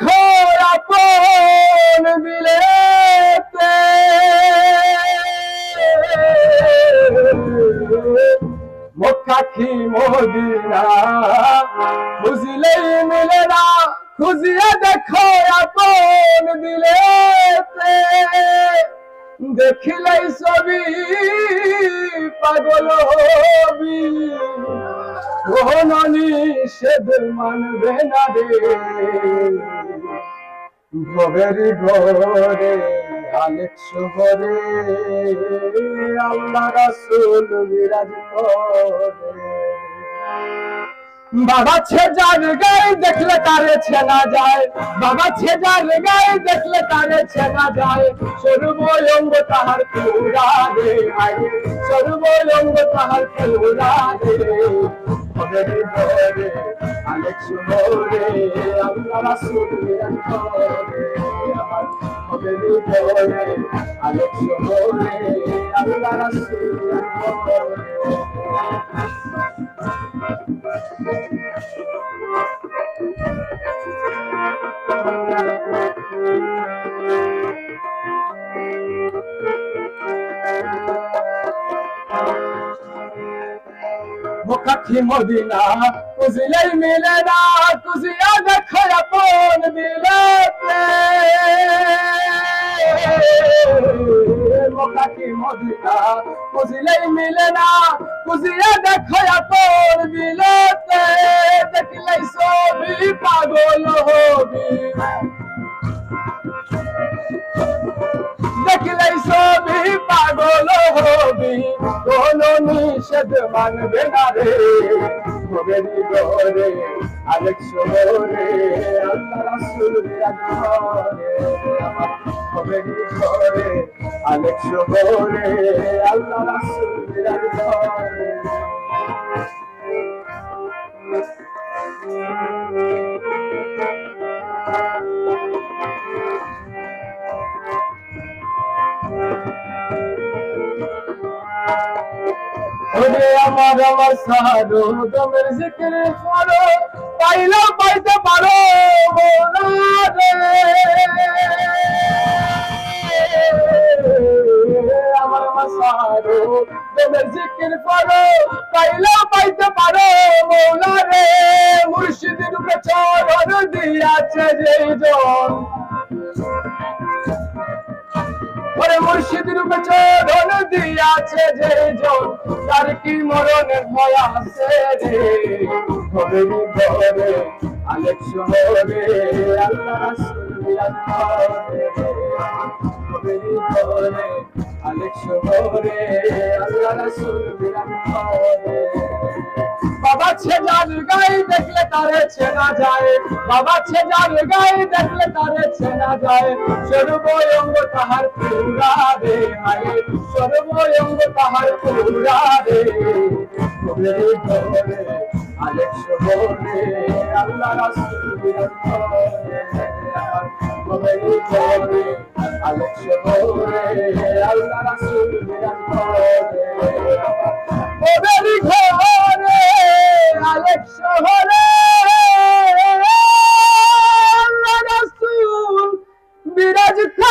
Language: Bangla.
দেখো আপন দিলেতে মক্কা কি মদিনা খুঁজলেই মিলে না, খুঁজিয়ে দেখো আপন দিলেতে দেখিলেই ছবি পাগল হবি, কোন নিষেধ মানবে না রে ভবের ঘরে আলেক শহরে আল্লাহ রাসূল বিরাজ করে। বাবা ছেজার গায়ে দেখলে তারে ছেনা যায়, বাবা ছেজার গায়ে দেখলে তারে ছেনা যায়, সর্বঙ্গ তাহার পুরা রে সর্বঙ্গ তাহার পুরা রে ভবের ঘরে আলেক শহরে আল্লাহ রাসূল বিরাজ করে। আমার ভবের ঘরে আলেক শহরে আল্লাহ রাসূল বিরাজ করে। মক্কা কি মদিনা খুঁজলেই মিলে না, খুঁজিয়া দেখো আপন দিলেতে মক্কা কি মদিনা খুঁজলেই মিলে না, খুঁজিয়া দেখো আপন দিলেতে দেখলেই ছবি পাগল হবি, দেখলেই ছবি পাগল হবি, কোন নিষেধ মানবে না রে ভবের ঘরে আলেক শহরে আল্লাহ রাসূল বিরাজ করে। আমার ভবের ঘরে আলেক শহরে আল্লাহ রাসূল বিরাজ করে। ওরে আমার আমার সারো দমের জিকির করো, পাইলেও পাইতে পারো মৌলা রে আমার আমার সারো দমের জিকির করো, পাইলেও পাইতে পারো মৌলা রে মুর্শিদের রূপে চরণ দিয়াছে যেই জন, ওরে মুর্শিদ রূপে চরণ দিয়াছে যে জন, তার কি মরণের ভয় আছে রে ভবের ঘরে আলেক শহরে আল্লাহ রাসূল বিরাজ করে। ভবের ঘরে আলেক শহরে আল্লাহ রাসূল বিরাজ করে। বাবা ছেজার গায়ে দেখলে তারে ছেনা যায়, বাবা ছেজার গায়ে দেখলে তারে ছেনা যায়, সর্বঙ্গ তাহার পুরা রে সর্বঙ্গ তাহার পুরা রে ভবের ঘরে আলেক শহরে আল্লাহ রাসূল বিরাজ করে। ভবের ঘরে আলেক শহরে আল্লাহ রাসূল বিরাজ করে। ভবের ঘরে আলেক শহরে আল্লাহ রাসূল বিরাজ করে।